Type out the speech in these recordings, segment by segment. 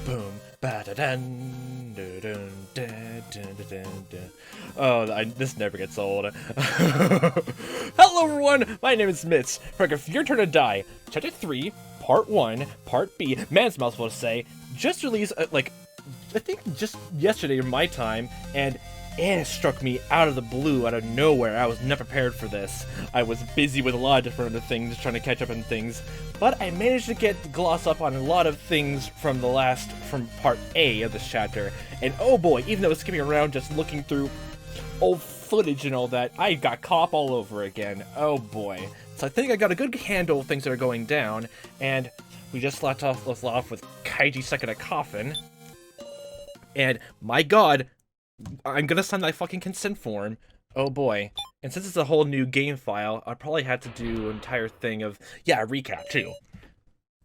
Boom. Oh, this never gets old. Hello everyone, my name is Mitz. It's your turn to die. Chapter 3, Part 1, Part B. Man's mouthful to say. Just released, I think just yesterday in my time, and it struck me out of the blue, out of nowhere. I was not prepared for this. I was busy with a lot of different other things, trying to catch up on things, but I managed to get the gloss up on a lot of things from part A of this chapter. And oh boy, even though I was skipping around just looking through old footage and all that, I got caught up all over again. Oh boy. So I think I got a good handle of things that are going down, and we just left off with Kaiji stuck in a coffin. And my god, I'm gonna sign that fucking consent form. Oh boy. And since it's a whole new game file, I probably had to do an entire thing of, yeah, a recap too.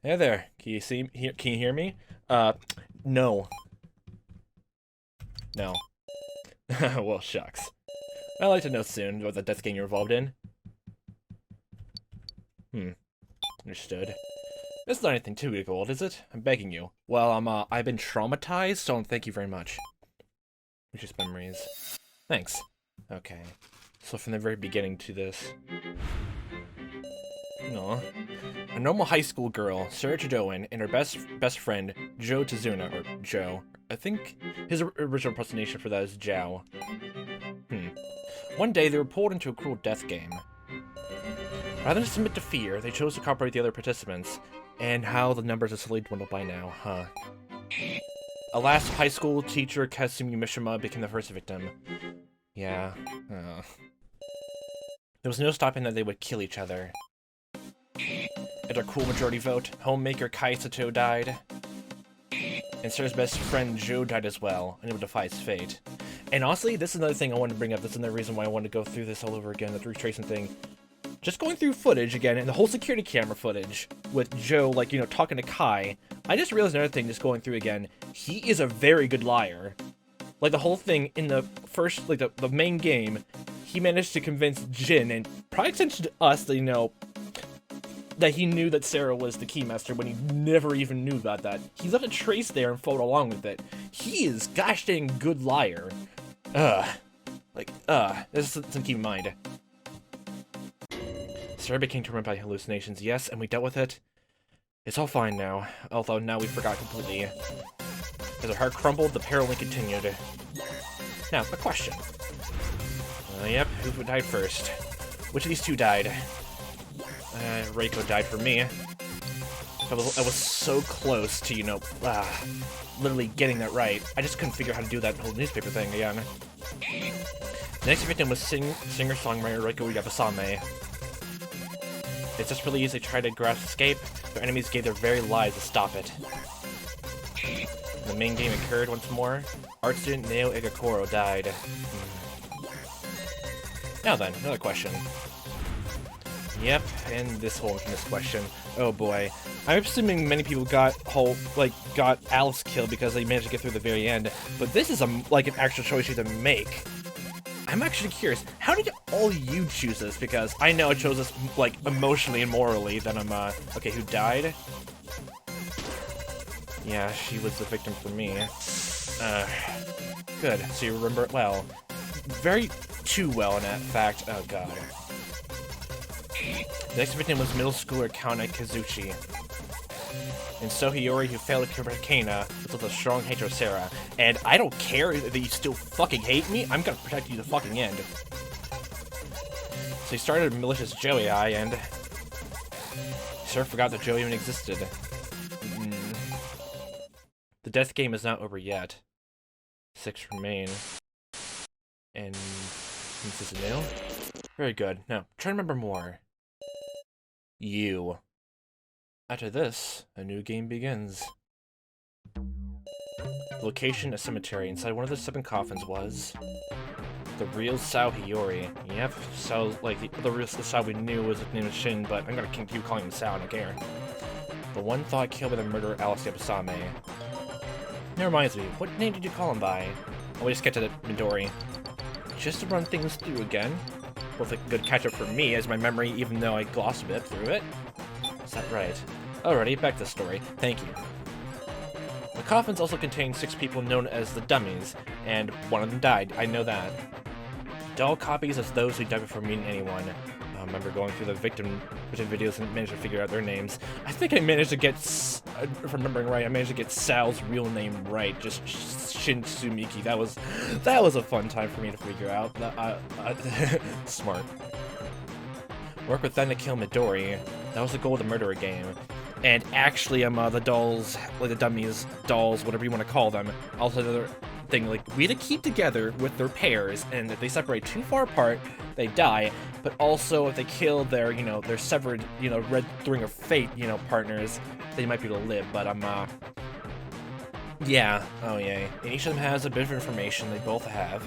Hey there, can you hear me? No. No. Well, shucks. I'd like to know soon what the death game you're involved in. Understood. It's not anything too difficult, is it? I'm begging you. Well, I've been traumatized, so thank you very much. Just memories. Thanks. Okay. So from the very beginning to this. No. A normal high school girl, Sara Chidouin, and her best friend, Joe Tazuna, or Joe. I think his original pronunciation for that is Jow. One day, they were pulled into a cruel death game. Rather than submit to fear, they chose to cooperate with the other participants, and how the numbers have slowly dwindled by now, huh? Alas, high school teacher Kazumi Mishima became the first victim. Yeah. There was no stopping that they would kill each other. At a cool majority vote, homemaker Kai Sato died. And Sarah's best friend Joe died as well, unable to fight his fate. And honestly, this is another thing I wanted to bring up. This is another reason why I wanted to go through this all over again, the retracing thing. Just going through footage again, and the whole security camera footage with Joe, talking to Kai. I just realized another thing just going through again. He is a very good liar. Like, the whole thing in the first, the main game, he managed to convince Jin, and probably attention to us, that, that he knew that Sarah was the Keymaster when he never even knew about that. He left a trace there and followed along with it. He is gosh dang good liar. This is something to keep in mind. Sarah became tormented by hallucinations, yes, and we dealt with it. It's all fine now, although now we forgot completely. As her heart crumbled, the parallel continued. Now, a question. Yep, who died first? Which of these two died? Reiko died for me. I was so close to, literally getting that right. I just couldn't figure out how to do that whole newspaper thing again. The next victim was singer-songwriter Reiko Yabasame. It's just really easy to try to grasp escape. Their enemies gave their very lives to stop it. The main game occurred once more. Art student Neo Igakoro died. Now then, another question. Yep, and this whole infamous question. Oh boy. I'm assuming many people got Alice killed because they managed to get through the very end, but this is an actual choice you have to make. I'm actually curious, how did all you choose this? Because I know I chose this, emotionally and morally, then I'm, okay, who died? Yeah, she was the victim for me. Good, so you remember it well. Very too well, in fact. Oh god. The next victim was middle schooler Kana Kazuchi. And so Hiyori, who failed to convert Kana, was with a strong hatred of Sarah. And I don't care that you still fucking hate me, I'm gonna protect you to the fucking end. So he started a malicious Joey Eye, and Sarah forgot that Joey even existed. The death game is not over yet. 6 remain. And this is new? Very good. Now, try to remember more. You. After this, a new game begins. Location, a cemetery. Inside one of the 7 coffins was the real Sao Hiyori. Yep, Sao, the real Sao we knew was his name was Shin, but I'm gonna keep calling him Sao, I don't care. The one thought killed by the murderer Alice Yabasame. That reminds me, what name did you call him by? Oh, we just get to the Midori. Just to run things through again. Both a good catch-up for me as my memory, even though I glossed a bit through it. Is that right? Alrighty, back to the story. Thank you. The coffins also contain 6 people known as the Dummies, and one of them died. I know that. Doll copies as those who died before meeting anyone. I remember going through the victim videos and managed to figure out their names. I think I managed to get, if I'm remembering right, I managed to get Sal's real name right. Just Shin Sumiki. That was a fun time for me to figure out. Smart. Work with them to kill Midori. That was the goal of the murderer game. And actually, the dolls, like the dummies, dolls, whatever you want to call them, also another thing, like, we had to keep together with their pairs, and if they separate too far apart, they die, but also if they kill their, their severed, red ring of fate, partners, they might be able to live, but yeah, oh yay. And each of them has a bit of information they both have.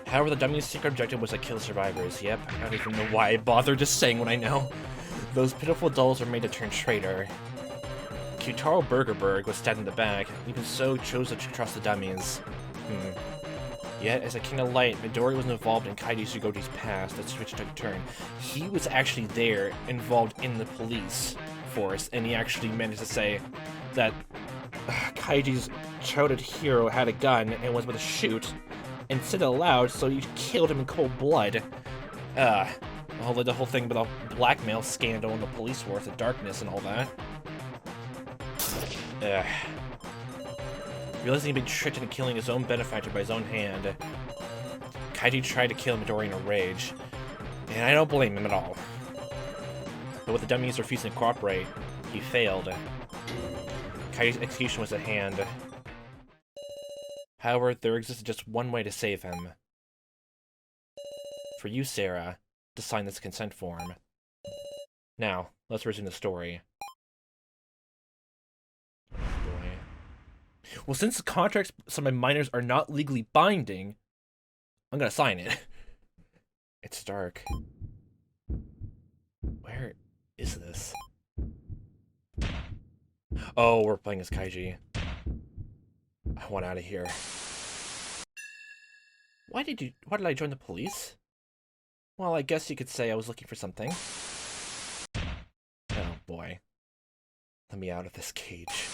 However, the dummy's secret objective was to kill survivors. Yep, I don't even know why I bothered just saying what I know. Those pitiful dolls were made to turn traitor. Kyutaro Burgerberg was stabbed in the back, even so chose to trust the dummies. Yet, as a king of light, Midori was involved in Kaiji Sugoji's past that switch took a turn. He was actually there, involved in the police force, and he actually managed to say that Kaiji's childhood hero had a gun and was about to shoot, and said it aloud, so he killed him in cold blood. The whole thing about the blackmail scandal and the police force, the darkness and all that. Realizing he'd been tricked into killing his own benefactor by his own hand, Kaiji tried to kill Midori in a rage, and I don't blame him at all. But with the dummies refusing to cooperate, he failed. Kaiji's execution was at hand. However, there existed just one way to save him. For you, Sara, to sign this consent form. Now, let's resume the story. Well, since the contracts signed by minors are not legally binding, I'm gonna sign it. It's dark. Where is this? Oh, we're playing as Kaiji. I want out of here. Why did I join the police? Well, I guess you could say I was looking for something. Oh boy. Let me out of this cage.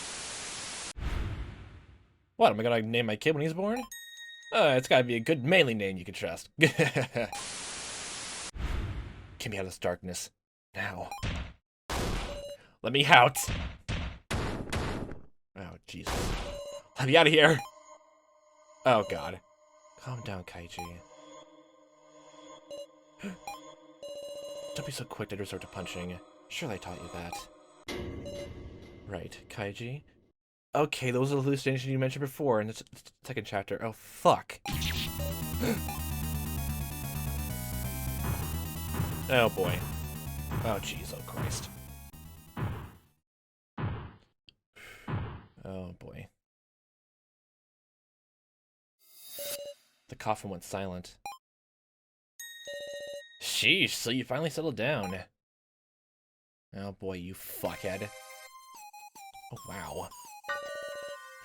What, am I gonna name my kid when he's born? It's gotta be a good manly name you can trust. Get me out of this darkness. Now. Let me out! Oh, Jesus. Let me out of here! Oh, God. Calm down, Kaiji. Don't be so quick to resort to punching. Surely I taught you that. Right, Kaiji. Okay, those are the hallucinations you mentioned before in the second chapter. Oh, fuck. Oh, boy. Oh, jeez. Oh, Christ. Oh, boy. The coffin went silent. Sheesh, so you finally settled down. Oh, boy, you fuckhead. Oh, wow.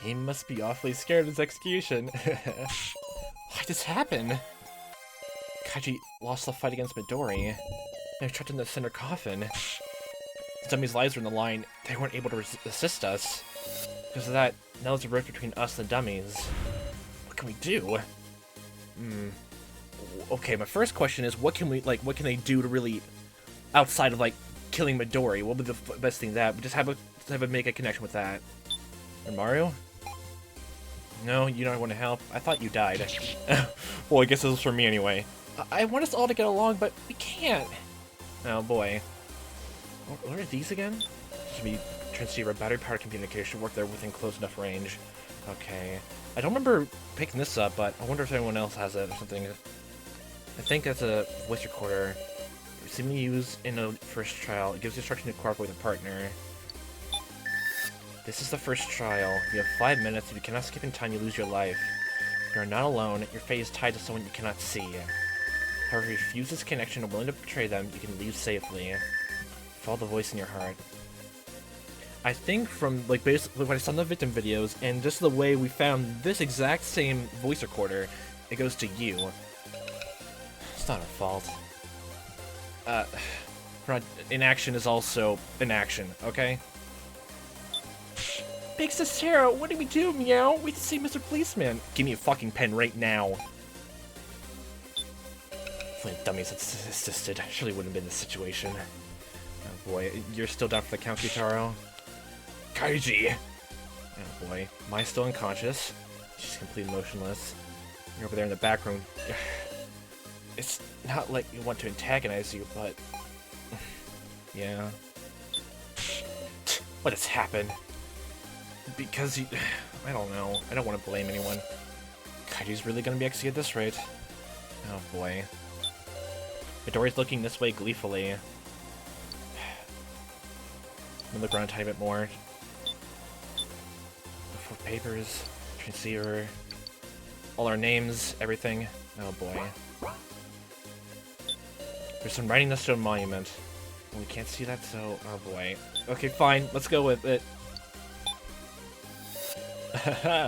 He must be awfully scared of his execution. Why'd this happen? Kaiji lost the fight against Midori. They were trapped in the center coffin. The dummies' lives were on the line. They weren't able to assist us. Because of that, now there's a rift between us and the dummies. What can we do? Okay, my first question is, what can they do to really, outside of, killing Midori? What would be the best thing that? Just have a make a connection with that. And Mario? No, you don't want to help? I thought you died. Well, I guess this was for me anyway. I want us all to get along, but we can't. Oh boy. What are these again? Should be transceiver, battery-powered communication, work there within close enough range. Okay. I don't remember picking this up, but I wonder if anyone else has it or something. I think that's a voice recorder. Seemingly used in a first trial. It gives instruction to cooperate with a partner. This is the first trial. You have 5 minutes. If you cannot skip in time, you lose your life. You are not alone. Your fate is tied to someone you cannot see. However, if you refuse this connection and are willing to betray them, you can leave safely. Follow the voice in your heart. I think from, basically when I saw the victim videos, and just the way we found this exact same voice recorder, it goes to you. It's not our fault. Inaction is also inaction, okay? Big Sara, what do we do, meow? We have to see Mr. Policeman. Give me a fucking pen right now. Flint dummies assisted. Surely wouldn't have been the situation. Oh boy, you're still down for the count, Kitaro? Kaiji! Oh boy, am I still unconscious? She's completely motionless. You're over there in the back room. It's not like we want to antagonize you, but... yeah. What has happened? Because you... I don't know. I don't want to blame anyone. Kaiji's really gonna be executed at this rate. Oh boy. Midori's looking this way gleefully. I'm gonna look around a tiny bit more. For papers, transceiver, all our names, everything. Oh boy. There's some writing next to a monument. We can't see that, so... oh boy. Okay, fine. Let's go with it.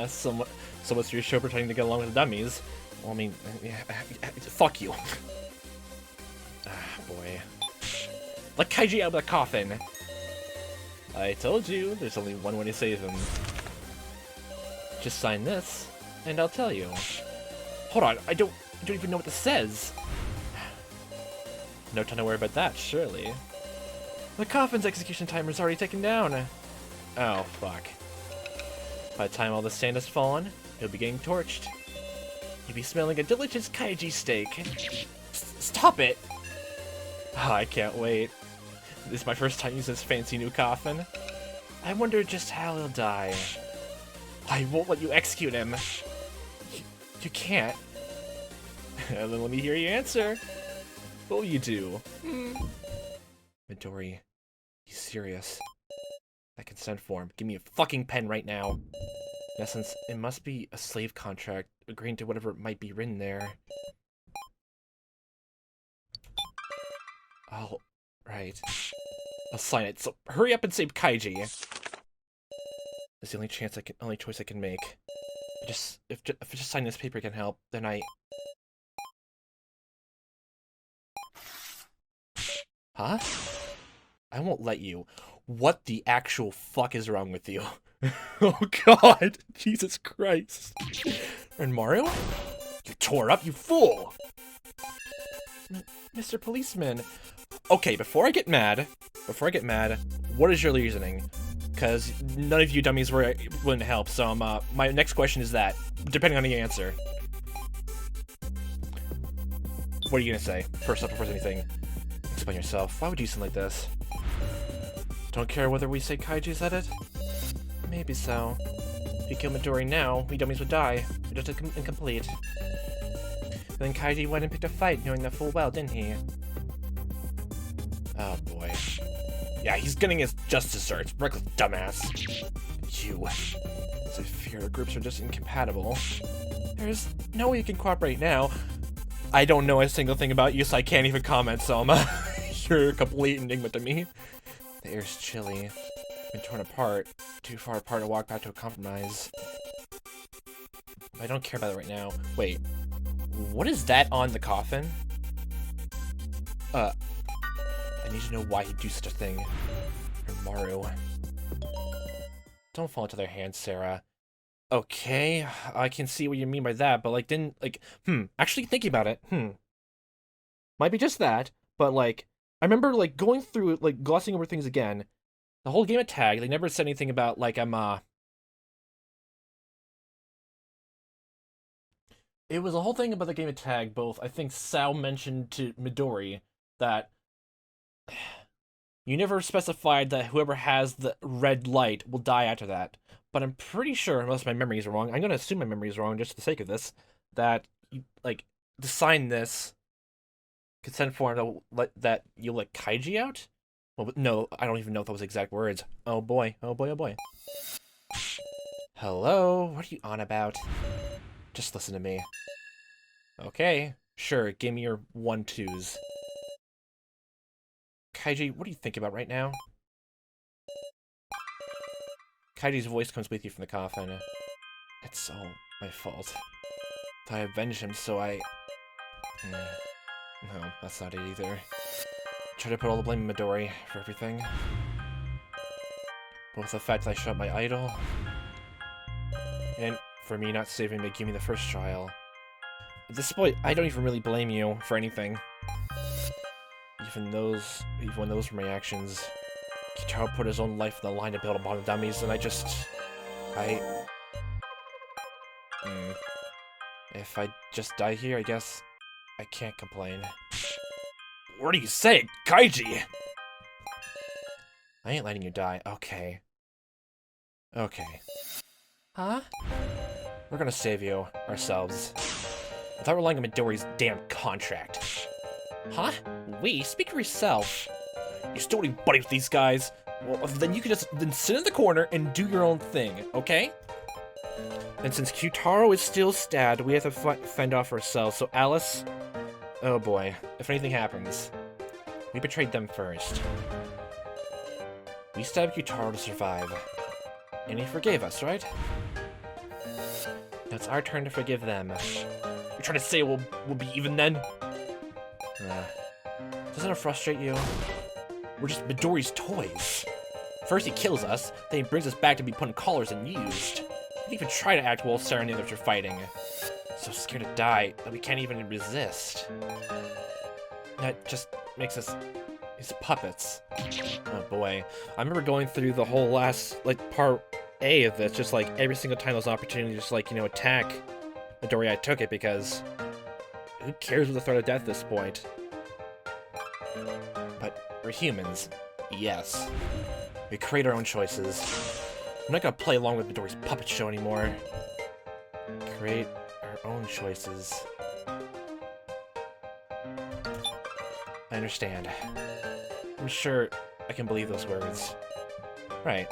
so much for your show pretending to get along with the dummies. Well, I mean... yeah, fuck you. Ah, boy. Let Kaiji out of the coffin! I told you, there's only one way to save him. Just sign this, and I'll tell you. Hold on, I don't even know what this says! No time to worry about that, surely. The coffin's execution timer is already taken down. Oh, fuck. By the time all the sand has fallen, he'll be getting torched. You'll be smelling a delicious Kaiji steak. Stop it! Oh, I can't wait. This is my first time using this fancy new coffin. I wonder just how he'll die. I won't let you execute him. You can't. And then let me hear you answer. What will you do? Midori, you serious? That consent form. Give me a fucking pen right now. In essence, it must be a slave contract, agreeing to whatever might be written there. Oh, right. I'll sign it. So hurry up and save Kaiji. It's the only choice I can make. If just signing this paper can help, then I... Huh? I won't let you. What the actual fuck is wrong with you? Oh god! Jesus Christ. And Mario? You tore up, you fool! Mr. Policeman. Okay, before I get mad, what is your reasoning? Because none of you dummies were willing to help, so my next question is that, depending on the answer. What are you gonna say? First up, before anything. Explain yourself. Why would you sound like this? Don't care whether we say Kaiji's at it? Maybe so. If you kill Midori now, we dummies would die. We're just incomplete. But then Kaiji went and picked a fight, knowing that full well, didn't he? Oh boy. Yeah, he's getting his just desserts. Reckless dumbass. You. As I fear our groups are just incompatible. There's no way you can cooperate now. I don't know a single thing about you, so I can't even comment, Selma. You're a complete enigma to me. The air's chilly. Been torn apart. Too far apart to walk back to a compromise. I don't care about it right now. Wait. What is that on the coffin? I need to know why he'd do such a thing. Or Maru. Don't fall into their hands, Sara. Okay, I can see what you mean by that, but actually thinking about it, might be just that, but I remember going through it, glossing over things again. The whole game of tag, they never said anything about it was a whole thing about the game of tag, both, I think Sal mentioned to Midori that you never specified that whoever has the red light will die after that. But I'm pretty sure, unless my memory is wrong, I'm going to assume my memory is wrong just for the sake of this, that, to sign this consent form that you'll let Kaiji out? Well, no, I don't even know if that was exact words. Oh boy, oh boy, oh boy. Hello? What are you on about? Just listen to me. Okay, sure, give me your 1-2s. Kaiji, what do you think about right now? Kaiji's voice comes with you from the coffin. It's all my fault. I avenged him, so I... No, that's not it either. Try to put all the blame on Midori for everything. Both the fact that I shot my idol, and for me not saving Megumi the first trial. At this point, I don't even really blame you for anything. Even when those were my actions. Kitaro put his own life on the line to build upon the dummies, and if I just die here, I guess I can't complain. What do you say, Kaiji? I ain't letting you die. Okay. Okay. Huh? We're gonna save you, ourselves. Without relying on Midori's damn contract. Huh? We? Speak for yourself. You're still any buddy with these guys? Well, then you can just sit in the corner and do your own thing, okay? And since Kyutaro is still stabbed, we have to fend off ourselves. So Alice, oh boy, if anything happens, we betrayed them first. We stabbed Kyutaro to survive, and he forgave us, right? Now it's our turn to forgive them. You're trying to say we'll be even then? Doesn't it frustrate you? We're just Midori's toys. First he kills us, then he brings us back to be put in collars and used. He didn't even try to act while Sara and the others are fighting. So scared to die that we can't even resist. That just makes us his puppets. Oh boy. I remember going through the whole last, part A of this, just every single time there was an opportunity to just attack Midori, I took it because who cares with the threat of death at this point? But we're humans. Yes. We create our own choices. I'm not gonna play along with Midori's puppet show anymore. Create our own choices. I understand. I'm sure I can believe those words. Right.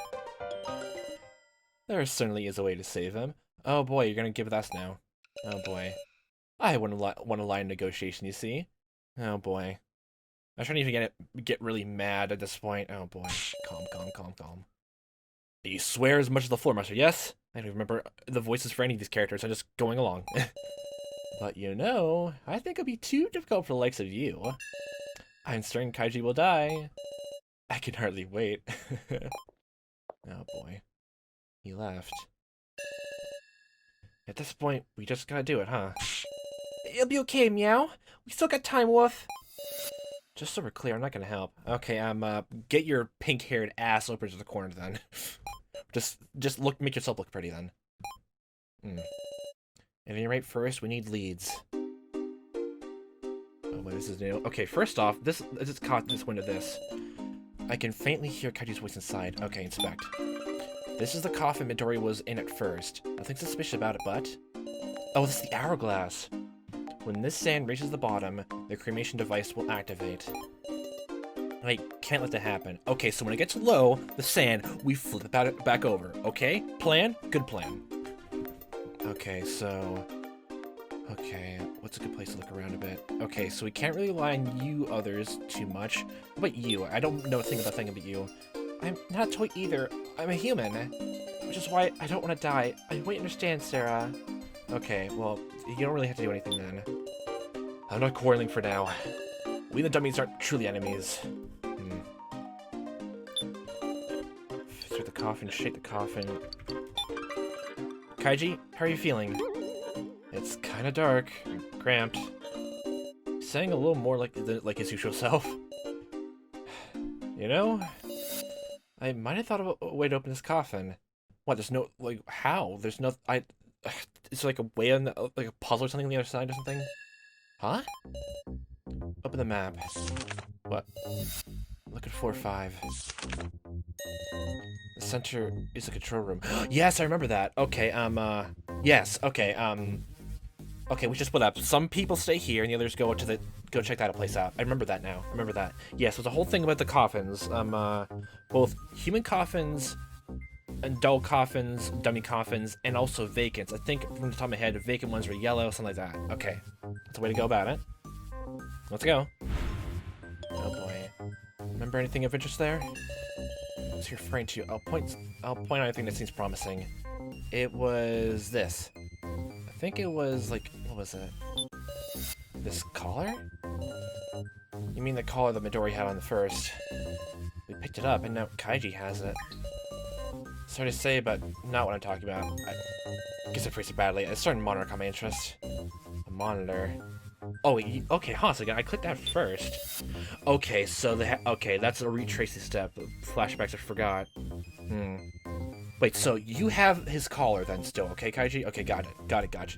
There certainly is a way to save him. Oh boy, you're gonna give us now. Oh boy. I wouldn't want to lie in negotiation, you see? Oh boy. I shouldn't even get really mad at this point. Oh boy. Calm. You swear as much as the floor master, yes? I don't even remember the voices for any of these characters. I'm just going along. But I think it'll be too difficult for the likes of you. I'm certain Kaiji will die. I can hardly wait. Oh boy. He left. At this point, we just gotta do it, huh? It'll be okay, Meow. We still got time, Wolf. Just so we're clear, I'm not gonna help. Okay, get your pink-haired ass over to the corner then. just make yourself look pretty then. At any rate, first we need leads. Oh wait, this is new. Okay, first off, I just caught this window. I can faintly hear Kaiji's voice inside. Okay, inspect. This is the coffin Midori was in at first. Nothing suspicious about it, but... Oh, this is the hourglass. When this sand reaches the bottom, the cremation device will activate. I can't let that happen. Okay, so when it gets low, the sand, we flip it back over. Okay? Plan? Good plan. Okay, so... Okay, what's a good place to look around a bit? Okay, so we can't really rely on you others too much. What about you? I don't know a thing about you. I'm not a toy either. I'm a human. Which is why I don't want to die. I won't understand, Sara. Okay, well, you don't really have to do anything then. I'm not quarreling for now. We and the dummies aren't truly enemies. Through the coffin, shake the coffin. Kaiji, how are you feeling? It's kind of dark, cramped. Saying a little more like his usual self. I might have thought of a way to open this coffin. What? There's no how? There's no It's like a way on like a puzzle or something on the other side or something. Huh? Open the map. What? Look at 4-5. The center is the control room. Yes, I remember that. Okay, yes, okay, okay, we should split up. Some people stay here and the others go check that place out. I remember that now. Remember that. Yes, there's a whole thing about the coffins. Both human coffins, adult coffins, dummy coffins, and also vacants. I think from the top of my head, vacant ones were yellow, something like that. Okay, that's the way to go about it. Let's go. Oh boy. Remember anything of interest there? What's you're referring to? I'll point out anything that seems promising. It was this. I think it was what was it? This collar? You mean the collar that Midori had on the first? We picked it up and now Kaiji has it. Sorry to say, but not what I'm talking about. I guess I phrased it badly. It's starting to monitor caught my interest. A monitor. Oh, okay, hold on a second. I clicked that first. Okay, so okay, that's a retracing step. Flashbacks I forgot. Wait, so you have his collar then still, okay, Kaiji? Okay, got it. Gotcha.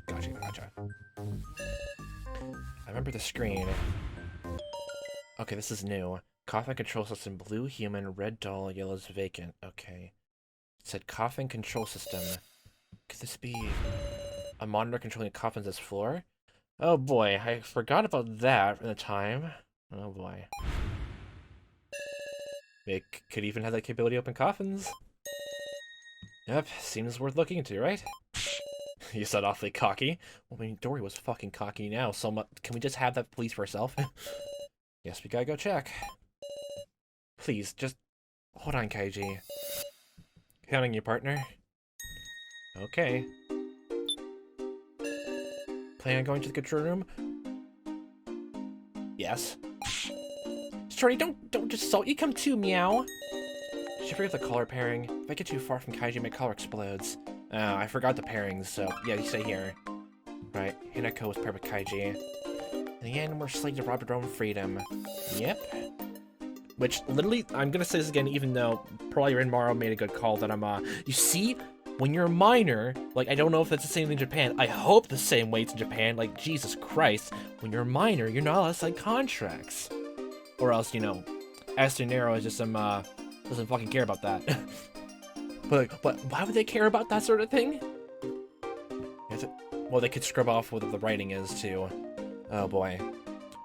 I remember the screen. Okay, this is new. Coffin control system, blue human, red doll, yellow's vacant. Okay. It said coffin control system. Could this be a monitor controlling a coffin's this floor? Oh boy, I forgot about that in the time. Oh boy. It could even have that capability to open coffins. Yep, seems worth looking into, right? You sound awfully cocky. Well, I mean, Dory was fucking cocky now, so can we just have that police for herself? Yes, we gotta go check. Please, just hold on, Kaiji. Counting your partner. Okay. Plan on going to the control room? Yes. Shorty, don't just salt. You come too, meow. Should I forget the collar pairing? If I get too far from Kaiji, my collar explodes. Oh, I forgot the pairings, so yeah, you stay here. Right, Hinako was paired with Kaiji. In the end, we're slated to rob our own freedom. Yep. Which, literally, I'm gonna say this again, even though probably Renmaro made a good call that you see, when you're a minor, like, I don't know if that's the same thing in Japan, I hope the same way it's in Japan, like, Jesus Christ, when you're a minor, you're not allowed to sign contracts. Or else, you know, Astenero is just doesn't fucking care about that. But why would they care about that sort of thing? Well, they could scrub off what the writing is, too. Oh boy.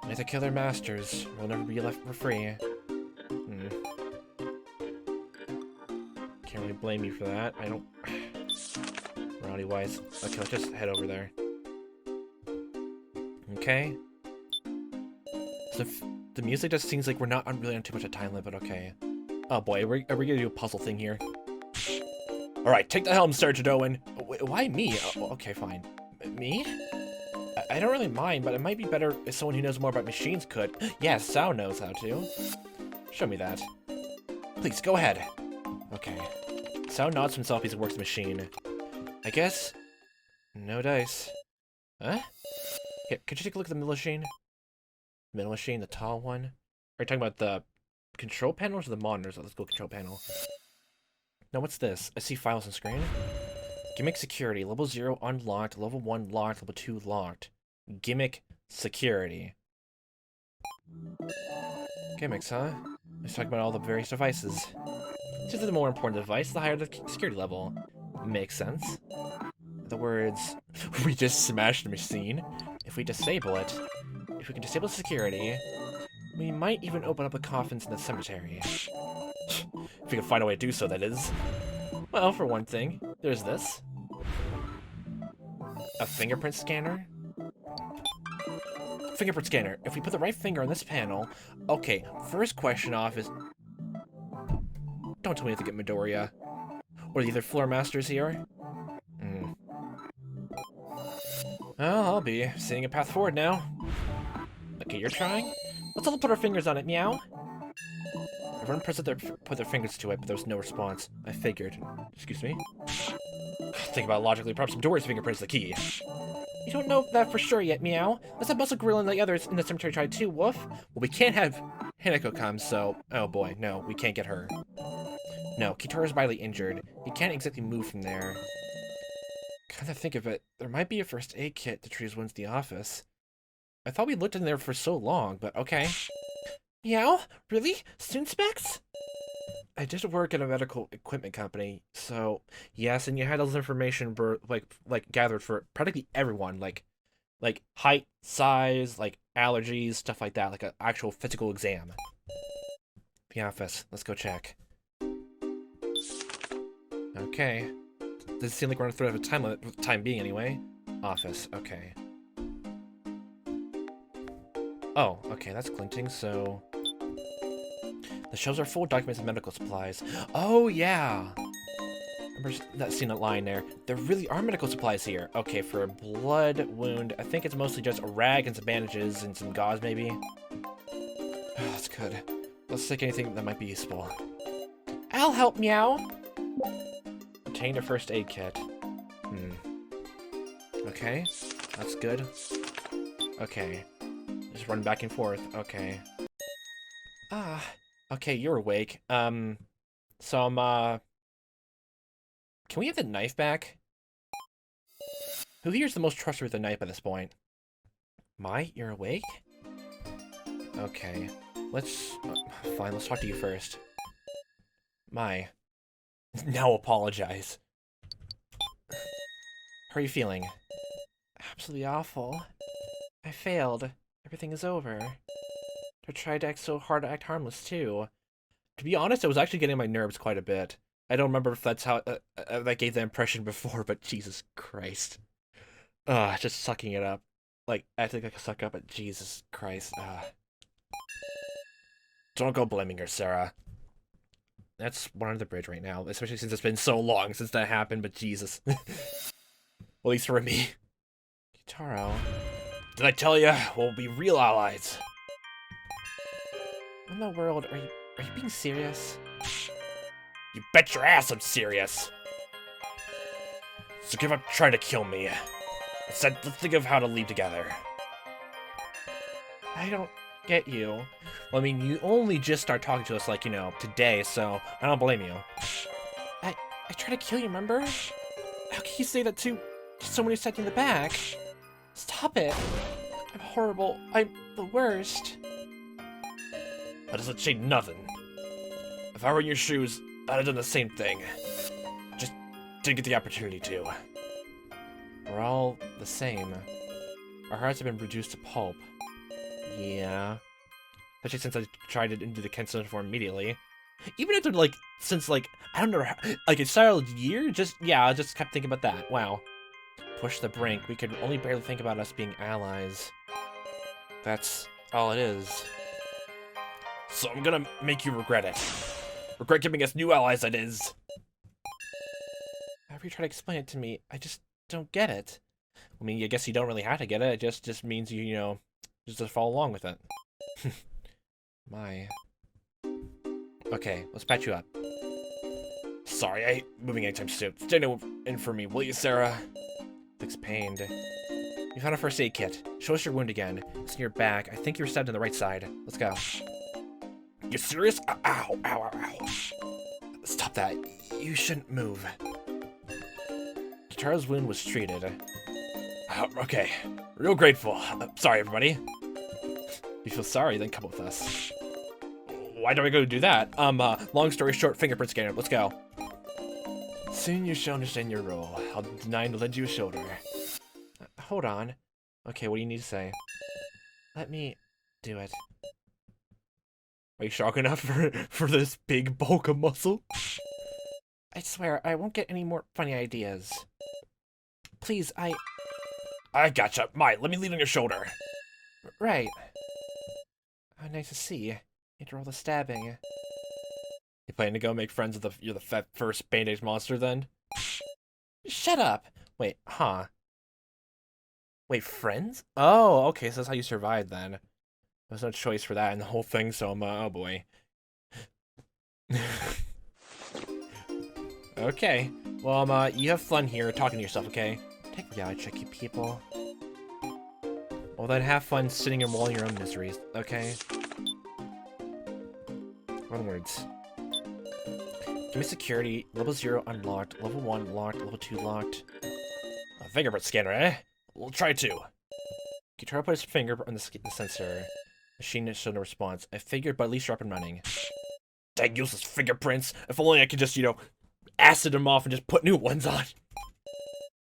They have to kill their masters. We'll never be left for free. Can't really blame you for that. I don't... Morality-wise. Okay, let's just head over there. Okay. So the music just seems like we're not really on too much of a time limit, but okay. Oh boy, are we gonna do a puzzle thing here? Alright, take the helm, Sara Chidouin. Why me? Oh, okay, fine. Me? I don't really mind, but it might be better if someone who knows more about machines could. Yeah, Sao knows how to. Show me that. Please, go ahead. Okay. Sao nods to himself as he works the machine. I guess... no dice. Huh? Here, could you take a look at the middle machine? Middle machine, the tall one? Are you talking about the control panels or the monitors? Oh, let's go control panel. Now, what's this? I see files on screen. Gimmick security. Level 0 unlocked. Level 1 locked. Level 2 locked. Gimmick security. Gimmicks, huh? Let's talk about all the various devices. This is the more important device, the higher the security level. Makes sense. The words, we just smashed the machine. If we disable it, if we can disable security, we might even open up the coffins in the cemetery. If we can find a way to do so, that is. Well, for one thing, there's this. A fingerprint scanner? Fingerprint scanner. If we put the right finger on this panel... Okay, first question off is... Don't tell me to get Midoriya. Or the other floor masters here. Well, I'll be seeing a path forward now. Okay, you're trying? Let's all put our fingers on it, meow. Everyone put their fingers to it, but there was no response. I figured. Excuse me? Think about it logically, perhaps Midoriya's fingerprint's the key. You don't know that for sure yet, meow. Let's have Muscle Gorilla and the others in the cemetery try too, woof. Well, we can't have Hinako come, so... Oh boy, no, we can't get her. No, Kitara's badly injured. He can't exactly move from there. Come to think of it, there might be a first aid kit to treat his wounds in the office. I thought we looked in there for so long, but okay. Meow? Really? Student specs? I did work at a medical equipment company, so yes, and you had all this information like gathered for practically everyone, like height, size, like allergies, stuff like that, like an actual physical exam. The office. Let's go check. Okay. Doesn't seem like we're gonna throw out a time limit for the time being anyway. Office. Okay. Oh, okay, that's glinting, so... The shelves are full of documents and medical supplies. Oh, yeah! Remember that seeing that line there? There really are medical supplies here. Okay, for a blood wound, I think it's mostly just a rag and some bandages and some gauze, maybe. Oh, that's good. Let's take anything that might be useful. I'll help, meow! obtained a first aid kit. Okay, that's good. Okay, just run back and forth. Okay. Okay, you're awake. So can we have the knife back? Who here's the most trustworthy with the knife at this point? Mai, you're awake? Okay, let's... fine, let's talk to you first. Mai. Now apologize. How are you feeling? Absolutely awful. I failed. Everything is over. I tried to act so hard to act harmless, too. To be honest, I was actually getting on my nerves quite a bit. I don't remember if that's how that gave the impression before, but Jesus Christ. Just sucking it up. Like, I think I can suck up, but Jesus Christ. Don't go blaming her, Sarah. That's one under the bridge right now, especially since it's been so long since that happened, but Jesus. At least for me. Kitaro. Did I tell you? We'll be real allies. What in the world? Are you being serious? You bet your ass I'm serious. So give up trying to kill me. Instead, let's think of how to leave together. I don't get you. Well, I mean, you only just start talking to us, like, you know, today, so I don't blame you. I tried to kill you, remember? How can you say that to someone who's stabbed you in the back? Stop it. I'm horrible. I'm the worst. That doesn't change nothing. If I were in your shoes, I'd have done the same thing. Just didn't get the opportunity to. We're all the same. Our hearts have been reduced to pulp. Yeah. Especially since I tried it into the Kenshin form immediately. Even after, like, since, like, I don't know, like, a solid year? Yeah, I just kept thinking about that. Wow. Push the brink. We could only barely think about us being allies. That's all it is. So I'm gonna make you regret it. Regret giving us new allies, that is. However you try to explain it to me, I just don't get it. I mean, I guess you don't really have to get it. It just means you know, just follow along with it. My. Okay, let's patch you up. Sorry, I ain't moving anytime soon. Stay in for me, will you, Sarah? Looks pained. You found a first aid kit. Show us your wound again. It's in your back. I think you were stabbed on the right side. Let's go. You serious? Ow, ow, ow, ow. Stop that. You shouldn't move. Kitaro's wound was treated. Okay. Real grateful. Sorry, everybody. If you feel sorry, then come with us. Why do I go do that? Long story short, fingerprint scanner. Let's go. Soon you shall understand your role. I'll deny to lend you a shoulder. Hold on. Okay, what do you need to say? Let me do it. Are you strong enough for this big bulk of muscle? I swear, I won't get any more funny ideas. Please, I gotcha. Mai, let me lean on your shoulder. Right. Oh, nice to see. After all the stabbing. You planning to go make friends with you're the first Band-Aid monster, then? Shut up! Wait, huh? Wait, friends? Oh, okay, so that's how you survived, then. There's no choice for that in the whole thing, so I'm, oh boy. Okay. Well, you have fun here talking to yourself, okay? Take me out, tricky people. Well, then have fun sitting and mulling your own miseries, okay? Onwards. Give me security. Level 0 unlocked. Level 1 locked. Level 2 locked. A fingerprint scanner, eh? We'll try 2. Kitaro put his finger on the sensor. Machine showed no response. I figured, but at least you're up and running. Dang useless fingerprints. If only I could just, you know, acid them off and just put new ones on.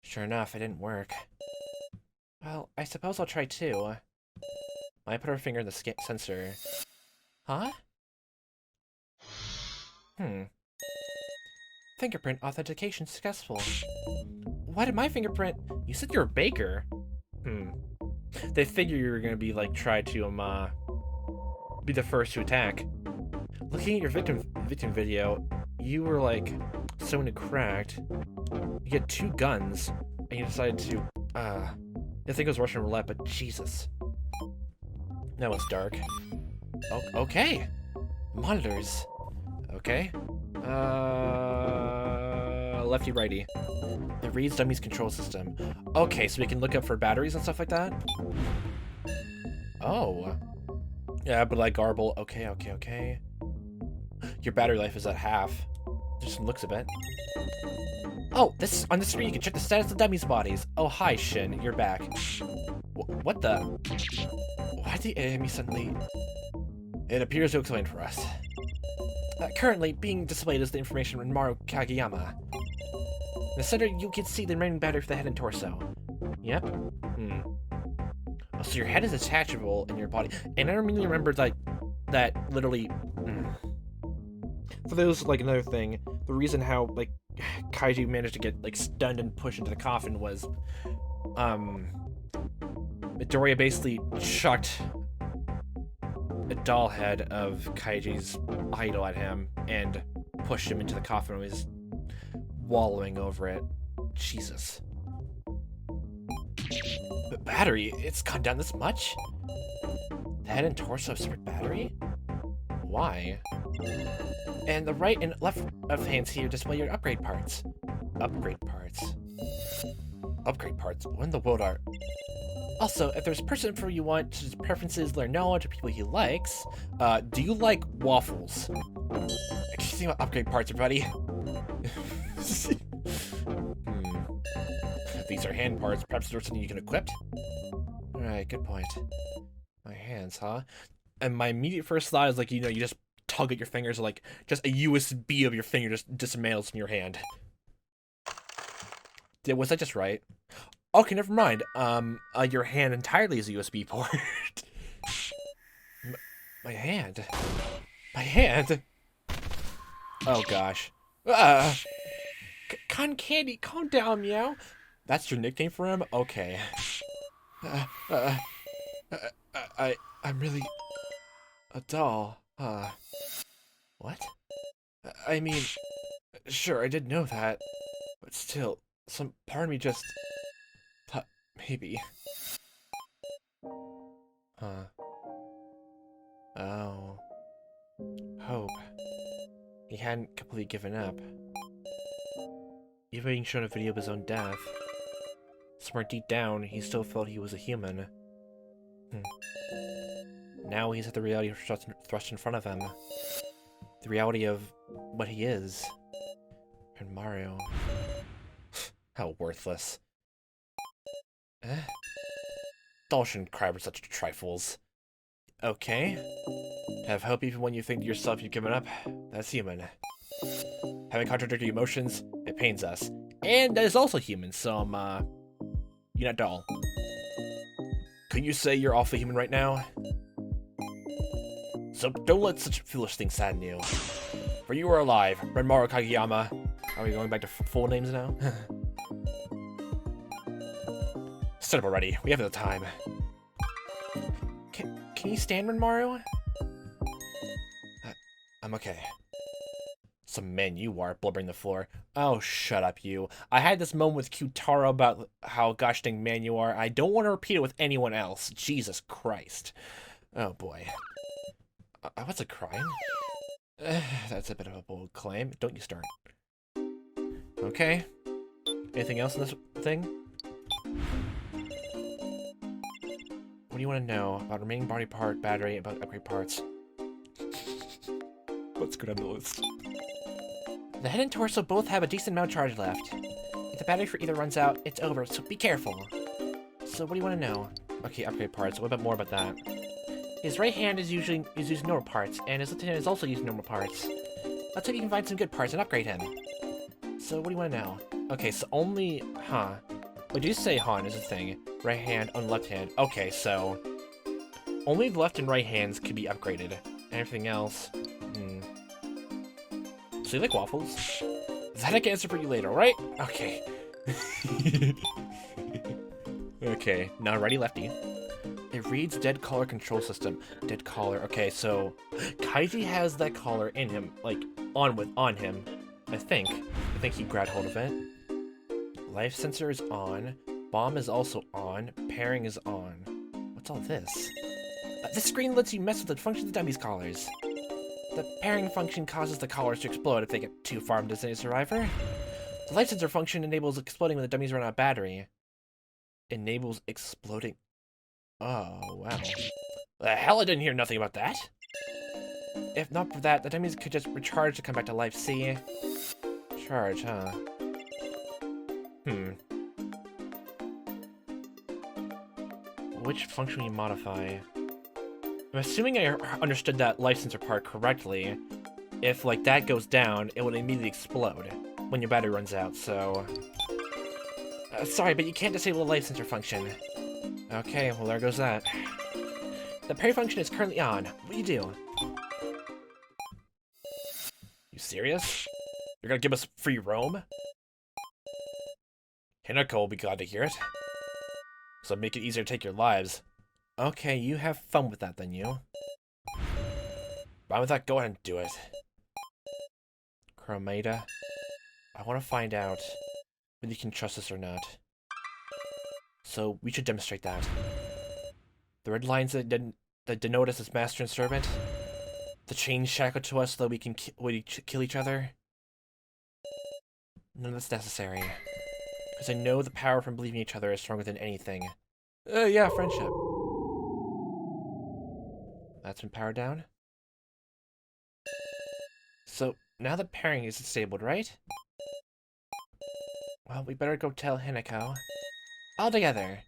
Sure enough, it didn't work. Well, I suppose I'll try 2. I put her finger in the sensor. Huh? Fingerprint authentication successful. Why did my fingerprint? You said you're a baker. They figure you're gonna be like try to be the first to attack. Looking at your victim video, you were like so into cracked. You get 2 guns, and you decided to I think it was Russian roulette, but Jesus. That was dark. Oh, okay. lefty-righty. It reads Dummy's control system. Okay, so we can look up for batteries and stuff like that? Oh. Yeah, but like garble. Okay. Your battery life is at half. Just looks a bit. Oh, on the screen you can check the status of Dummy's bodies. Oh, hi, Shin. You're back. What the? Why did the enemy suddenly... It appears to explain for us. Currently, being displayed is the information from Maru Kageyama. In the center, you can see the remaining battery for the head and torso. Yep. Oh, so your head is detachable in your body. And I don't really remember, like, that literally... For those, like, another thing, the reason how, like, Kaiju managed to get, like, stunned and pushed into the coffin was, Midoriya basically chucked a doll head of Kaiji's idol at him and pushed him into the coffin and was wallowing over it. Jesus. But battery, it's gone down this much? The head and torso have separate battery? Why? And the right and left of hands here display your upgrade parts. Upgrade parts? What in the world are... Also, if there's a person for you want his preferences, learn knowledge of people he likes, do you like waffles? I keep thinking about upgrade parts, everybody. If these are hand parts, perhaps there's something you can equip? Alright, good point. My hands, huh? And my immediate first thought is like, you just tug at your fingers, like, just a USB of your finger just dismantles from your hand. Was that just right? Okay, never mind. Your hand entirely is a USB port. My hand. Oh gosh. Cotton Candy, calm down, meow. That's your nickname for him? Okay. I'm really a doll. What? I mean, sure, I did know that, but still, some part of me just thought maybe. Oh. Hope. He hadn't completely given up. Even being shown a video of his own death. Somewhere deep down, he still felt he was a human. Now he's at the reality thrust in front of him. The reality of what he is. And Mario. How worthless. Dolls shouldn't cry over such trifles. Okay. Have hope even when you think to yourself you've given up. That's human. Having contradictory emotions, it pains us. And that is also human, so, you're not doll. Couldn't you say you're awfully human right now? So don't let such foolish things sadden you. For you are alive, Renmaru Kageyama. Are we going back to full names now? Set up already. We have the time. Can you stand, Renmaru? I'm okay. Some man you are, blubbering the floor. Oh, shut up, you. I had this moment with Q-Taro about how gosh dang man you are. I don't want to repeat it with anyone else. Jesus Christ. Oh, boy. I wasn't crying. That's a bit of a bold claim. Don't you start. Okay. Anything else in this thing? What do you want to know about remaining body part, battery, about upgrade parts? Let's go down the list. The head and torso both have a decent amount of charge left. If the battery for either runs out, it's over, so be careful. So what do you want to know? Okay, upgrade parts. What about more about that? His right hand is using normal parts, and his left hand is also using normal parts. Let's hope you can find some good parts and upgrade him. So what do you want to know? Okay, so only... Huh. Wait, did you say Han is a thing? Right hand on left hand. Okay, so... Only the left and right hands can be upgraded. And everything else... So you like waffles? That I can answer for you later, alright? Okay. Okay, now ready, lefty. It reads dead collar control system. Dead collar. Okay, so Kaiji has that collar in him, like on him. I think he grabbed hold of it. Life sensor is on. Bomb is also on. Pairing is on. What's all this? This screen lets you mess with the function of the dummy's collars. The pairing function causes the collars to explode if they get too far from designated survivor. The life sensor function enables exploding when the dummies run out of battery. Enables exploding. Oh, wow. The hell, I didn't hear nothing about that. If not for that, the dummies could just recharge to come back to life, see? Charge, huh? Which function will you modify? I'm assuming I understood that life sensor part correctly. If, like, that goes down, it would immediately explode when your battery runs out, so... sorry, but you can't disable the life sensor function. Okay, well, there goes that. The parry function is currently on. What do you do? You serious? You're gonna give us free roam? Hinako will be glad to hear it. So make it easier to take your lives. Okay, you have fun with that then, you. Fine with that, go ahead and do it. Chromata, I want to find out whether you can trust us or not. So we should demonstrate that. The red lines that denote us as master and servant. The chain shackled to us so that we can kill each other. None of that's necessary. Because I know the power from believing each other is stronger than anything. Yeah, friendship. That's been powered down. So, now the pairing is disabled, right? Well, we better go tell Hinako. All together.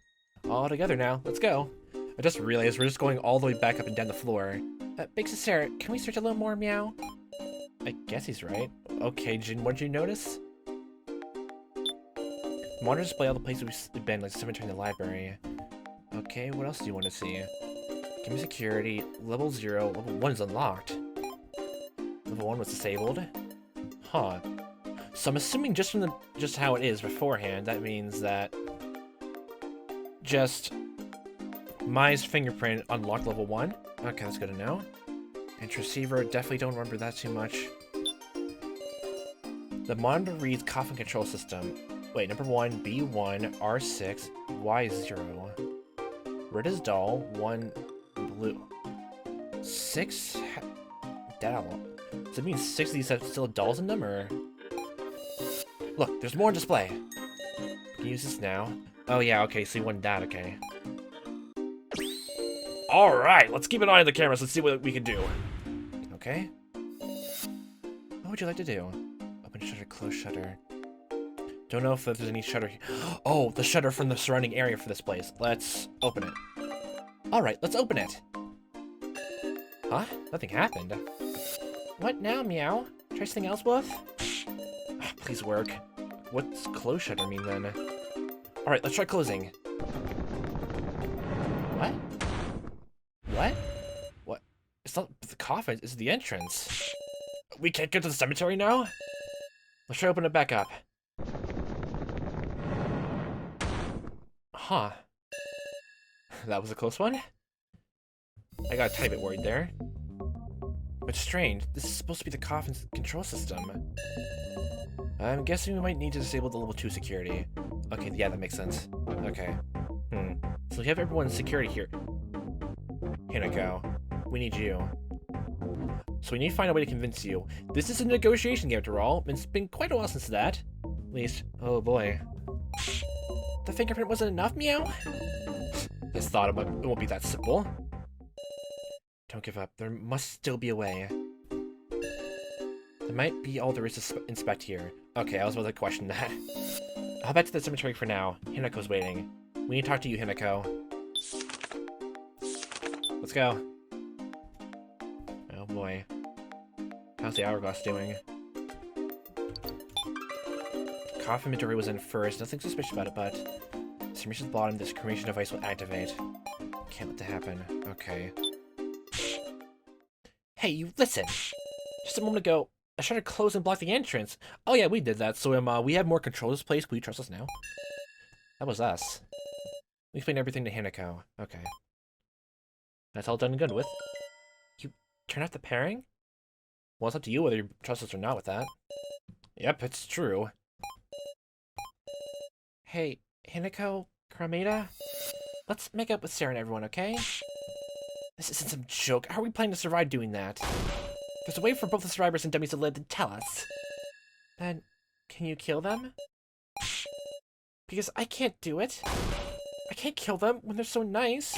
All together now. Let's go. I just realized we're just going all the way back up and down the floor. Big Sister, can we search a little more, Meow? I guess he's right. Okay, Jin, what did you notice? Monitor display all the places we've been, like the cemetery and the library. Okay, what else do you want to see? Give me security. Level 0. Level 1 is unlocked. Level 1 was disabled. Huh. So I'm assuming just from just how it is beforehand, that means that just Mai's fingerprint unlocked level 1. Okay, that's good to know. And receiver, definitely don't remember that too much. The monitor reads coffin control system. Wait, number 1, B1, R6, Y0. Red is dull, 1 blue. 6 dull. Does it mean 6 of these have still dulls in them, or? Look, there's more on display. Can you use this now? Oh yeah, okay, so you want that, okay. Alright, let's keep an eye on the cameras, let's see what we can do. Okay. What would you like to do? Open shutter, close shutter. Don't know if there's any shutter here. Oh, the shutter from the surrounding area for this place. Let's open it. Alright, let's open it. Huh? Nothing happened. What now, Meow? Try something else, Wolf? Please work. What's close shutter mean then? Alright, let's try closing. What? What? What? It's not the coffin, it's the entrance. We can't get to the cemetery now? Let's try open it back up. Huh. That was a close one. I got a tiny bit worried there. But strange, this is supposed to be the coffin's control system. I'm guessing we might need to disable the level 2 security. Okay, yeah, that makes sense. Okay. So we have everyone's security here. Hinako, we need you. So we need to find a way to convince you. This is a negotiation game after all. It's been quite a while since that. At least, oh boy. The fingerprint wasn't enough, Meow? Just thought it won't be that simple. Don't give up. There must still be a way. That might be all there is to inspect here. Okay, I was about to question that. I'll head back to the cemetery for now. Hinako's waiting. We need to talk to you, Hinako. Let's go. Oh boy. How's the hourglass doing? Coffin inventory was in first. Nothing suspicious about it, but information at the bottom, this cremation device will activate. Can't let that happen. Okay. Hey, you listen! Just a moment ago, I tried to close and block the entrance. Oh yeah, we did that. So we have more control of this place. Will you trust us now? That was us. We explained everything to Hinako. Okay. That's all done and good with. You turn off the pairing? Well, it's up to you whether you trust us or not with that. Yep, it's true. Hey, Hinako, Chromata, let's make up with Sara and everyone, okay? This isn't some joke. How are we planning to survive doing that? There's a way for both the survivors and dummies to live, then tell us. Then, Can you kill them? Because I can't do it. I can't kill them when they're so nice.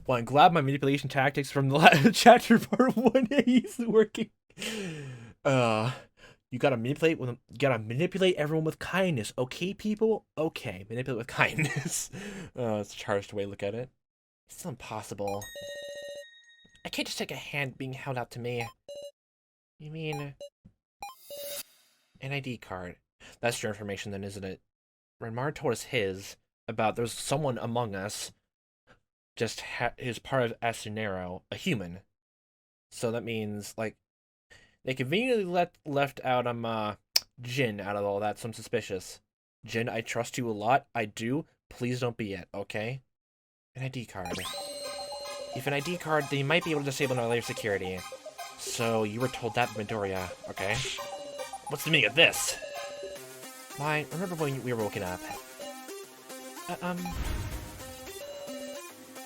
Well, I'm glad my manipulation tactics from the last chapter part 1A is working. You gotta manipulate with them. You gotta manipulate everyone with kindness, okay, people? Okay, manipulate with kindness. It's a charged way to look at it. It's still impossible. I can't just take a hand being held out to me. You mean an ID card? That's your information then, isn't it? Renmar told us his about there's someone among us just is part of Asunero, a human. So that means like they conveniently left out Jin out of all that, so I'm suspicious. Jin, I trust you a lot. I do. Please don't be it, okay? An ID card. If an ID card, then you might be able to disable another layer of security. So you were told that Midoriya, okay? What's the meaning of this? Why, remember when we were woken up?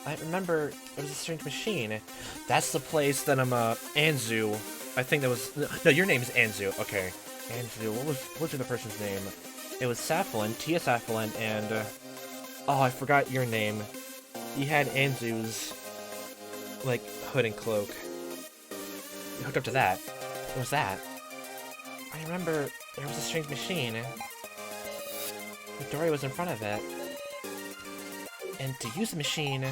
I remember it was a strange machine. That's the place that Anzu. I think that was no. Your name is Anzu. Okay, Anzu. What was the other person's name? It was Saflin, Tia Saflin, and oh, I forgot your name. You had Anzu's like hood and cloak. You hooked up to that. What was that? I remember there was a strange machine. Midoriya was in front of it. And to use the machine,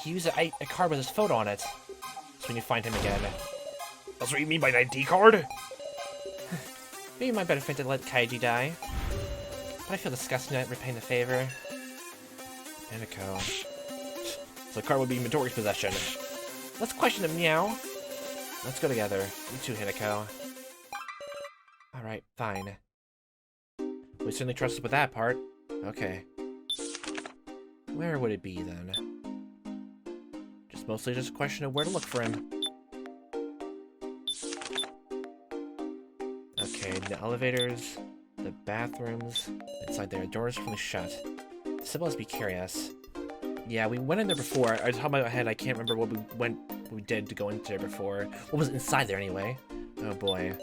he used a card with his photo on it. So when you find him again. That's what you mean by an ID card? Maybe my better fit to let Kaiji die. But I feel disgusting at repaying the favor. Hinako. So the card would be Midoriya's possession. Let's question him, meow. Let's go together. You too, Hinako. Alright, fine. We certainly trust us with that part. Okay. Where would it be, then? Mostly just a question of where to look for him. Okay, the elevators, the bathrooms, inside there, doors firmly shut. The symbol must be curious. Yeah, we went in there before. I was talking about my head, I can't remember what we did to go into there before. What was inside there anyway? Oh boy.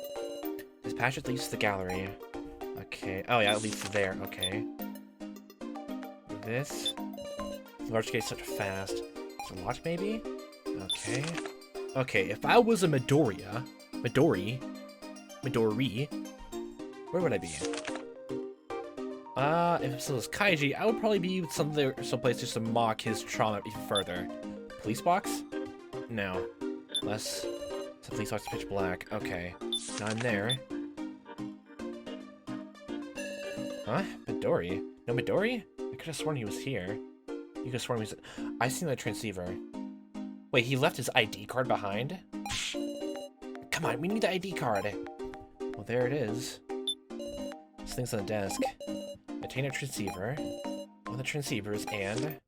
This passage leads to the gallery. Okay. Oh yeah, it leads to there. Okay. This. Large gate such fast. Is it locked maybe? Okay. Okay, if I was a Midori, where would I be? If it was Kaiji, I would probably be someplace just to mock his trauma even further. Police box? No. Unless the police box is pitch black. Okay. Not in there. Huh? Midori? No Midori? I could have sworn he was here. You could have sworn he was... I seen the transceiver. Wait, he left his ID card behind? Come on, we need the ID card. Well, there it is. This thing's on the desk. Obtain a transceiver. One of the transceivers, and...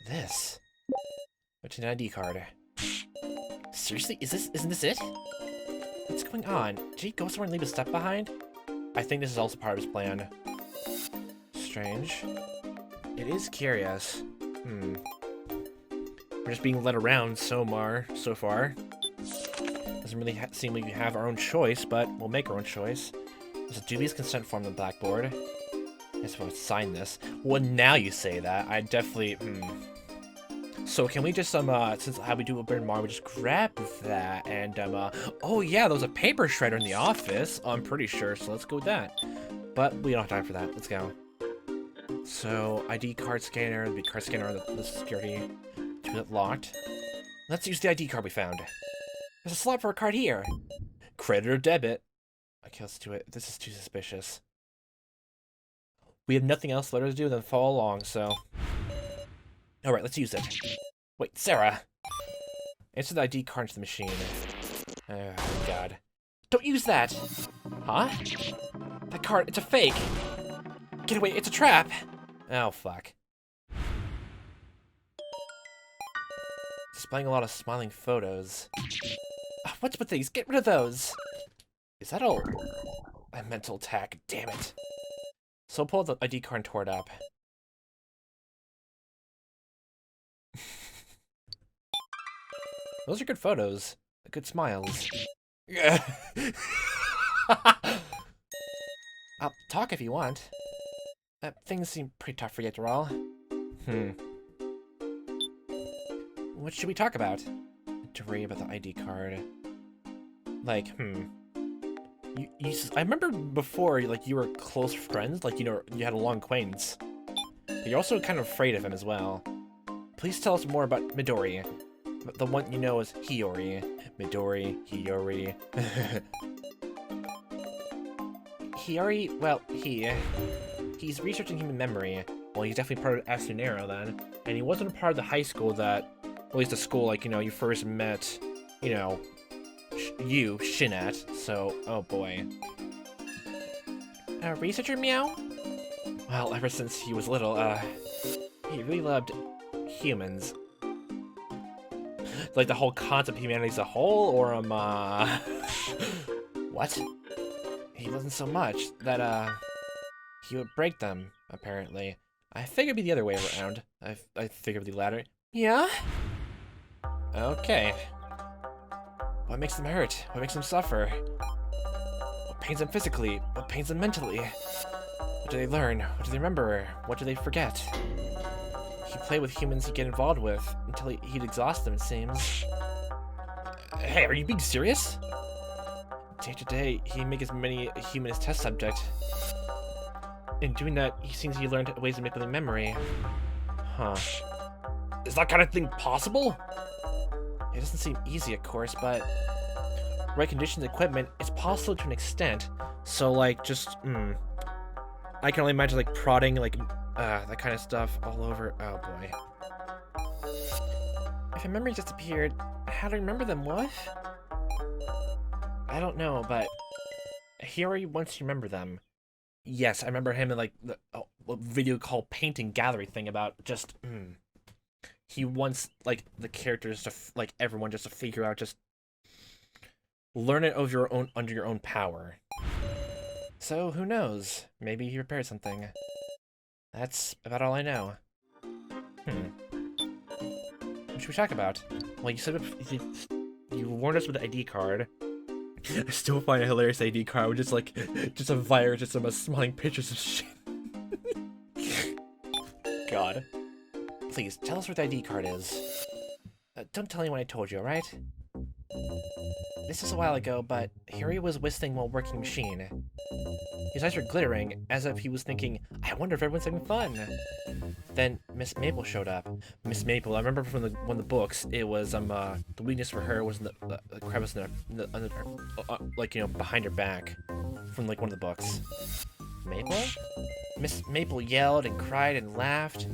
this. Obtain an ID card. Seriously? Isn't this it? What's going on? Did he go somewhere and leave his stuff behind? I think this is also part of his plan. Strange. It is curious. We're just being led around so far. Doesn't really seem like we have our own choice, but we'll make our own choice. There's a dubious consent form on the blackboard. I suppose sign this. Well, now you say that, I definitely, So can we just, since how we do a Bryn Mawr, we just grab that, and, oh yeah, there was a paper shredder in the office, I'm pretty sure, so let's go with that. But we don't have time for that, let's go. So, ID card scanner, the card scanner on the security. To it locked. Let's use the ID card we found. There's a slot for a card here. Credit or debit. Okay, let's do it. This is too suspicious. We have nothing else left to do than follow along, so... Alright, let's use it. Wait, Sarah! Answer the ID card to the machine. Oh, God. Don't use that! Huh? That card, it's a fake! Get away, it's a trap! Oh, fuck. Displaying a lot of smiling photos. What's with these? Get rid of those! Is that all? A mental attack, damn it. So pull the ID card and tore it up. Those are good photos. Good smiles. I'll talk if you want. Things seem pretty tough for you after all. What should we talk about? To worry about the ID card. Like, I remember before, like, you were close friends, like, you know, you had a long acquaintance. But you're also kind of afraid of him as well. Please tell us more about Midori. The one you know is Hiyori. Midori, Hiyori. Hiyori, well, he's researching human memory. Well, he's definitely part of Asunero then. And he wasn't a part of the high school that, at least the school, like, you know, you first met, you know, Shin at. So, oh boy. A researcher, meow? Well, ever since he was little, he really loved humans. Like the whole concept of humanity as a whole, or what? He wasn't so much that, he would break them, apparently. I figured it'd be the other way around. I figured it'd be the latter. Yeah? Okay. What makes them hurt? What makes them suffer? What pains them physically? What pains them mentally? What do they learn? What do they remember? What do they forget? He played with humans he'd get involved with until he'd exhaust them, it seems. Hey, are you being serious? Day to day, he'd make as many human as test subject. In doing that, he seems he learned ways of manipulating memory. Huh. Is that kind of thing possible? It doesn't seem easy, of course, but right conditions and equipment, it's possible to an extent. So, like, just, I can only imagine, like, prodding, like, that kind of stuff all over. Oh, boy. If a memory disappeared, how do I remember them, what? I don't know, but Hiyori wants to remember them. Yes, I remember him in, like, the video call painting gallery thing about just, He wants, like, the characters to, like, everyone just to figure out, just learn it of your own, under your own power. So, who knows? Maybe he prepared something. That's about all I know. What should we talk about? Well, you said you warned us with the ID card. I still find a hilarious ID card with just, like, just a virus, just some smiling pictures of shit. God. Please, tell us where the ID card is. Don't tell anyone I told you, alright? This was a while ago, but Harry was whistling while working machine. His eyes were glittering, as if he was thinking, I wonder if everyone's having fun. Then Miss Maple showed up. Miss Maple, I remember from one of the books, it was, the weakness for her was the crevice like, you know, behind her back. From, like, one of the books. Maple? Miss Maple yelled and cried and laughed.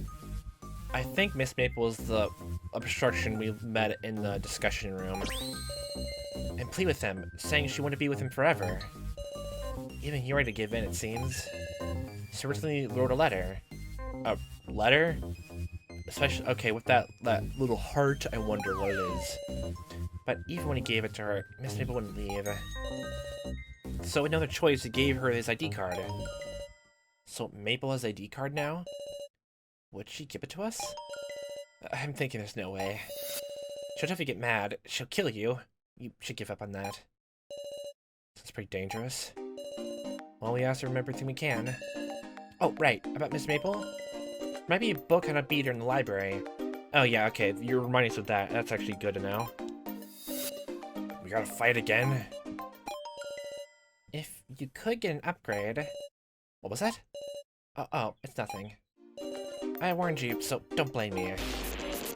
I think Miss Maple is the obstruction we met in the discussion room. And plead with him, saying she wanted to be with him forever. Even he ready to give in, it seems. She originally wrote a letter. A letter? Especially, okay, with that little heart, I wonder what it is. But even when he gave it to her, Miss Maple wouldn't leave. So with no other choice, he gave her his ID card. So Maple has ID card now? Would she give it to us? I'm thinking there's no way. She'll definitely get mad. She'll kill you. You should give up on that. That's pretty dangerous. Well, we have to remember everything we can. Oh, right. About Miss Maple? Might be a book on how to beat her in the library. Oh, yeah, okay. You're reminding us of that. That's actually good to know. We gotta fight again? If you could get an upgrade... What was that? Oh, it's nothing. I warned you, so don't blame me.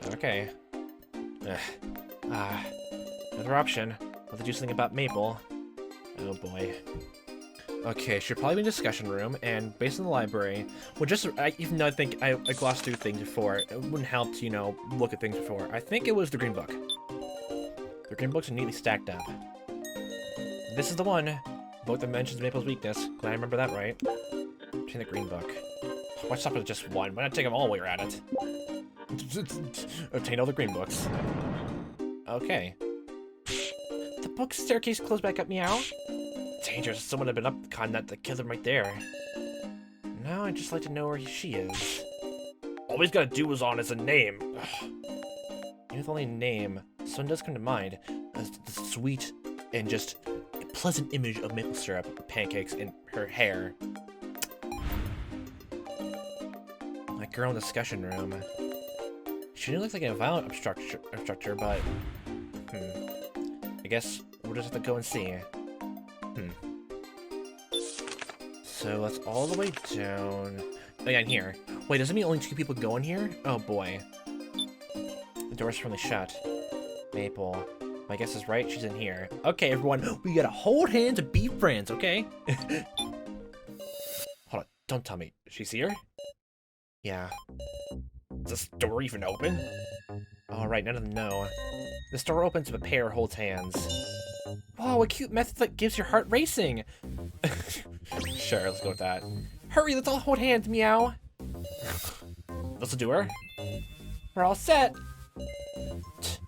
Okay. Another option. I'll do something about Maple. Oh boy. Okay, should probably be in the discussion room, and based on the library, well, just, even though I think I glossed through things before, it wouldn't help to, you know, look at things before. I think it was the green book. The green books are neatly stacked up. This is the one. Book that mentions Maple's weakness. Glad I remember that right. Obtain the green book. Why stop at just one? Why not take them all while you're at it? Obtain all the green books. Okay. The book staircase closed back up, meow. Dangerous. Someone had been up on that to kill them right there. Now I'd just like to know where she is. All he's gotta do is on is a name. Ugh. Even the only name, someone does come to mind. The sweet and just a pleasant image of maple syrup, pancakes, and her hair. That girl in the discussion room. She looks like a violent obstructor, but I guess we'll just have to go and see. So that's all the way down. Oh yeah, in here. Wait, does it mean only 2 people go in here? Oh boy. The door's firmly shut. Maple. My guess is right, she's in here. Okay, everyone, we gotta hold hands and be friends, okay? Hold on, don't tell me. She's here? Yeah. Is this door even open? Alright, none of them know. This door opens if a pair holds hands. Whoa, a cute method that gives your heart racing! Sure, let's go with that. Hurry, let's all hold hands, meow! This'll do her. We're all set! I'm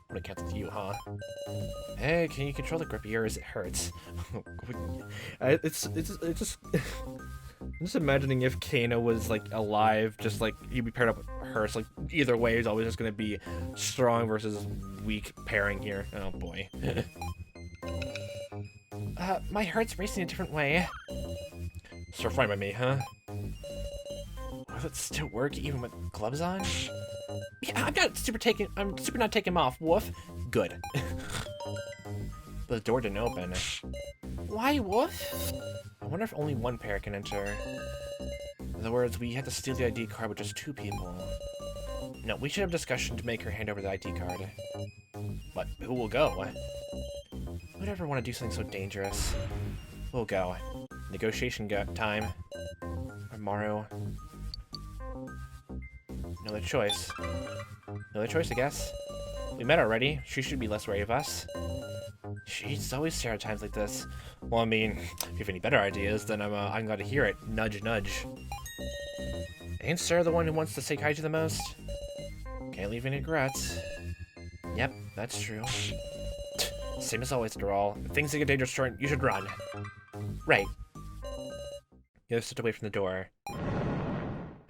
gonna count to you, huh? Hey, can you control the grip of yours? It hurts. It's just... I'm just imagining if Kano was, like, alive, just, like, he'd be paired up with her, so, like, either way, it's always just gonna be strong versus weak pairing here. Oh, boy. My heart's racing a different way. Sort of fine by me, huh? Will it still work even with gloves on? Yeah, I'm super not taking them off, woof. Good. But the door didn't open. Why, woof? I wonder if only one pair can enter. In other words, we had to steal the ID card with just 2 people. No, we should have a discussion to make her hand over the ID card. But who will go? Who'd ever want to do something so dangerous? We'll go. Negotiation time. Tomorrow. No other choice. No other choice, I guess. We met already. She should be less wary of us. She's always Sarah times like this. Well, I mean, if you have any better ideas, then I'm glad to hear it. Nudge, nudge. Ain't Sarah the one who wants to say kaiju the most? Can't leave any regrets. Yep, that's true. Same as always, Doral. If things get dangerous, you should run. Right. You have stepped away from the door.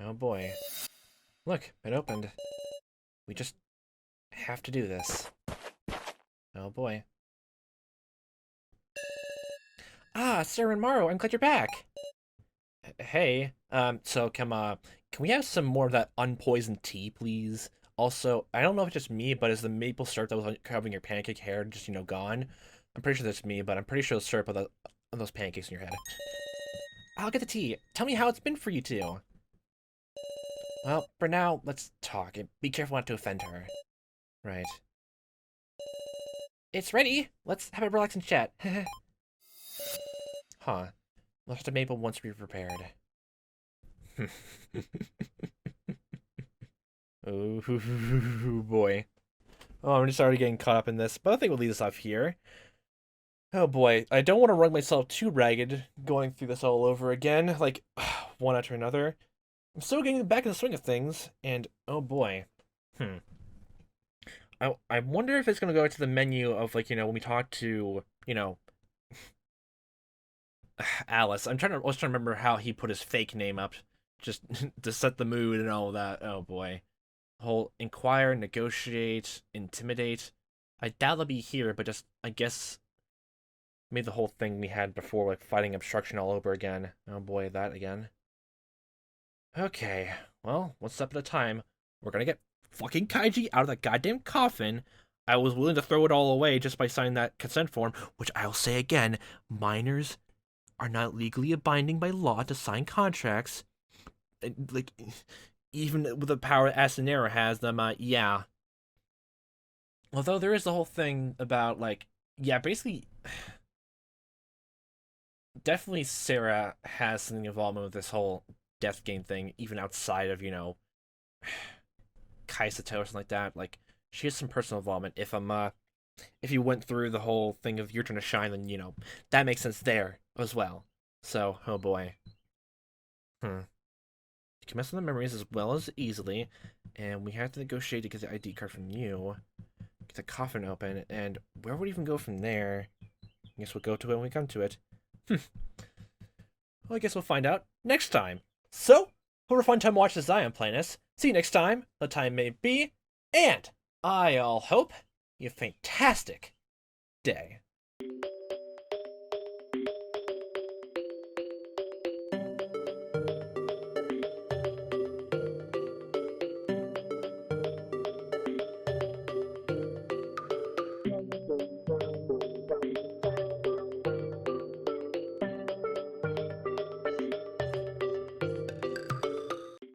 Oh boy. Look, it opened. We just have to do this. Oh boy. Ah, Sarah and Maru, I'm glad you're back. Hey, so can we have some more of that unpoisoned tea, please? Also, I don't know if it's just me, but is the maple syrup that was covering your pancake hair just, gone? I'm pretty sure that's me, but I'm pretty sure the syrup of those pancakes in your head. I'll get the tea. Tell me how it's been for you two. Well, for now, let's talk, and be careful not to offend her. Right. It's ready! Let's have a relaxing chat. Huh. Left of maple once we're prepared. Oh, boy. Oh, I'm just already getting caught up in this, but I think we'll leave this off here. Oh boy, I don't want to run myself too ragged going through this all over again, like, one after another. I'm still getting back in the swing of things, and oh boy. I wonder if it's going to go to the menu of, like, when we talk to, Alice. I was trying to remember how he put his fake name up, just to set the mood and all that. Oh boy. Whole inquire, negotiate, intimidate. I doubt they'll be here, but just, I guess, made the whole thing we had before, like fighting obstruction all over again. Oh boy, that again. Okay, well, one step at a time. We're gonna get fucking Kaiji out of that goddamn coffin. I was willing to throw it all away just by signing that consent form, which I'll say again, minors are not legally binding by law to sign contracts. Like, even with the power Asinera has them, yeah. Although there is the whole thing about, like, yeah, basically, definitely Sarah has some involvement with this whole death game thing, even outside of, Kaisato or something like that. Like, she has some personal involvement. If you went through the whole thing of your turn to shine, then, that makes sense there as well. So, oh boy. You can mess with the memories as well as easily, and we have to negotiate to get the ID card from you, get the coffin open, and where would we even go from there? I guess we'll go to it when we come to it. Well, I guess we'll find out next time. So, hope a fun time watching Zion playing this. See you next time, the time may be, and I all hope you have a fantastic day.